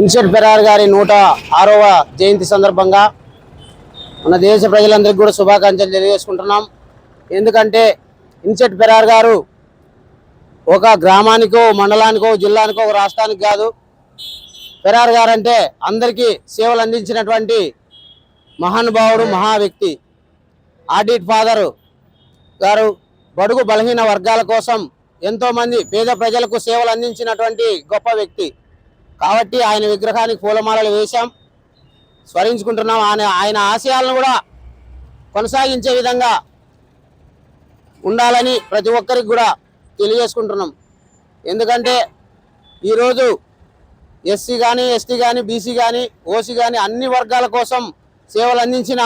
INCET పెరార్ గారి 106వ జయంతి సందర్భంగా మన దేశ ప్రజలందరికీ కూడా శుభాకాంక్షలు తెలియజేసుకుంటున్నాం. ఎందుకంటే ఇన్సెట్ పెరార్ గారు ఒక గ్రామానికో, మండలానికో, జిల్లానికో, ఒక రాష్ట్రానికి కాదు. పెరార్ గారు అంటే అందరికీ సేవలు అందించినటువంటి మహానుభావుడు, మహా వ్యక్తి. ఆడిట్ ఫాదర్ గారు బడుగు బలహీన వర్గాల కోసం ఎంతోమంది పేద ప్రజలకు సేవలు అందించినటువంటి గొప్ప వ్యక్తి. కాబట్టి ఆయన విగ్రహానికి పూలమాలలు వేశాం, స్మరించుకుంటున్నాం. ఆయన ఆశయాలను కూడా కొనసాగించే విధంగా ఉండాలని ప్రతి ఒక్కరికి కూడా తెలియజేసుకుంటున్నాం. ఎందుకంటే ఈరోజు ఎస్సీ కానీ, ఎస్టీ కానీ, బీసీ కానీ, ఓసీ కానీ అన్ని వర్గాల కోసం సేవలు అందించిన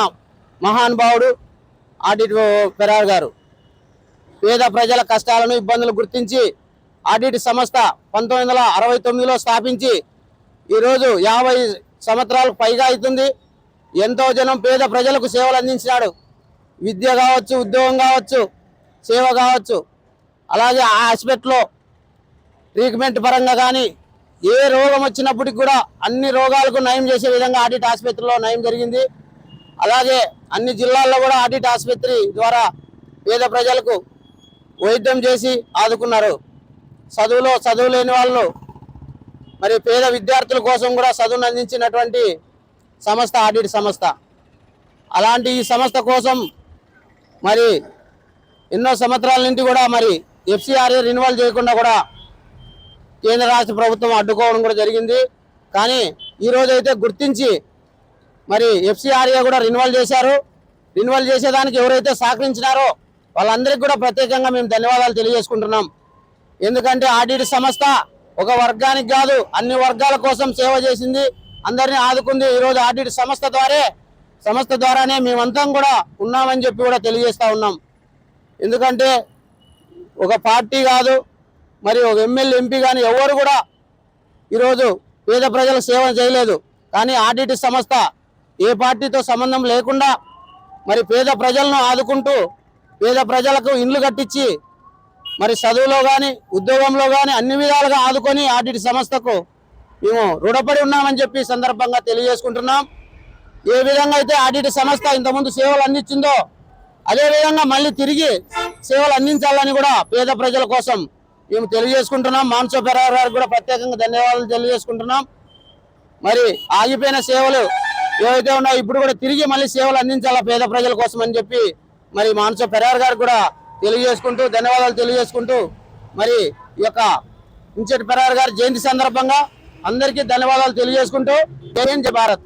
మహానుభావుడు ఆడిట్ పెరార్ గారు. పేద ప్రజల కష్టాలను, ఇబ్బందులు గుర్తించి ఆడిట్ సంస్థ 1969లో స్థాపించి ఈరోజు 50 సంవత్సరాలకు పైగా అవుతుంది. ఎంతో జనం పేద ప్రజలకు సేవలు అందించినాడు. విద్య కావచ్చు, ఉద్యోగం కావచ్చు, సేవ కావచ్చు. అలాగే ఆ హాస్పిటల్లో ట్రీట్మెంట్ పరంగా కానీ ఏ రోగం వచ్చినప్పటికి కూడా అన్ని రోగాలకు నయం చేసే విధంగా ఆడిట్ ఆసుపత్రిలో నయం జరిగింది. అలాగే అన్ని జిల్లాల్లో కూడా ఆడిట్ ఆసుపత్రి ద్వారా పేద ప్రజలకు వైద్యం చేసి ఆదుకున్నారు. చదువు లేని వాళ్ళు, మరి పేద విద్యార్థుల కోసం కూడా చదువును అందించినటువంటి సంస్థ ఆడిట్ సంస్థ. అలాంటి ఈ సంస్థ కోసం మరి ఎన్నో సంవత్సరాల నుండి కూడా మరి ఎఫ్సిఆర్ఏ రెన్యువల్ చేయకుండా కూడా కేంద్ర రాష్ట్ర ప్రభుత్వం అడ్డుకోవడం కూడా జరిగింది. కానీ ఈరోజు అయితే గుర్తించి మరి ఎఫ్సిఆర్ఏ కూడా రెన్యువల్ చేశారు. రెన్యువల్ చేసేదానికి ఎవరైతే సహకరించినారో వాళ్ళందరికీ కూడా ప్రత్యేకంగా మేము ధన్యవాదాలు తెలియజేసుకుంటున్నాం. ఎందుకంటే ఆడిట్ సంస్థ ఒక వర్గానికి కాదు, అన్ని వర్గాల కోసం సేవ చేసింది, అందరినీ ఆదుకుంది. ఈరోజు ఆడిట్ సంస్థ ద్వారానే మేమంతా కూడా ఉన్నామని చెప్పి కూడా తెలియజేస్తూ ఉన్నాం. ఎందుకంటే ఒక పార్టీ కాదు, మరి ఒక ఎమ్మెల్యే, ఎంపీ కానీ ఎవరు కూడా ఈరోజు పేద ప్రజలకు సేవ చేయలేదు. కానీ ఆడిట్ సంస్థ ఏ పార్టీతో సంబంధం లేకుండా మరి పేద ప్రజలను ఆదుకుంటూ, పేద ప్రజలకు ఇండ్లు కట్టించి, మరి చదువులో కానీ, ఉద్యోగంలో కానీ అన్ని విధాలుగా ఆదుకొని ఆడిట్ సంస్థకు మేము రుణపడి ఉన్నామని చెప్పి సందర్భంగా తెలియజేసుకుంటున్నాం. ఏ విధంగా అయితే ఆడిట్ సంస్థ ఇంతకుముందు సేవలు అందించిందో అదేవిధంగా మళ్ళీ తిరిగి సేవలు అందించాలని కూడా పేద ప్రజల కోసం మేము తెలియజేసుకుంటున్నాం. మాన్సో పెరార్ గారికి కూడా ప్రత్యేకంగా ధన్యవాదాలు తెలియజేసుకుంటున్నాం. మరి ఆగిపోయిన సేవలు ఏవైతే ఉన్నాయో ఇప్పుడు కూడా తిరిగి మళ్ళీ సేవలు అందించాలా పేద ప్రజల కోసం అని చెప్పి మరి మాన్సో పెరార్ గారికి కూడా తెలియజేసుకుంటూ, ధన్యవాదాలు తెలియజేసుకుంటూ, మరి ఈ యొక్క ఇన్సెట్ పెరార్ గారి జయంతి సందర్భంగా అందరికీ ధన్యవాదాలు తెలియజేసుకుంటూ, జై హింద్, జై భారత్.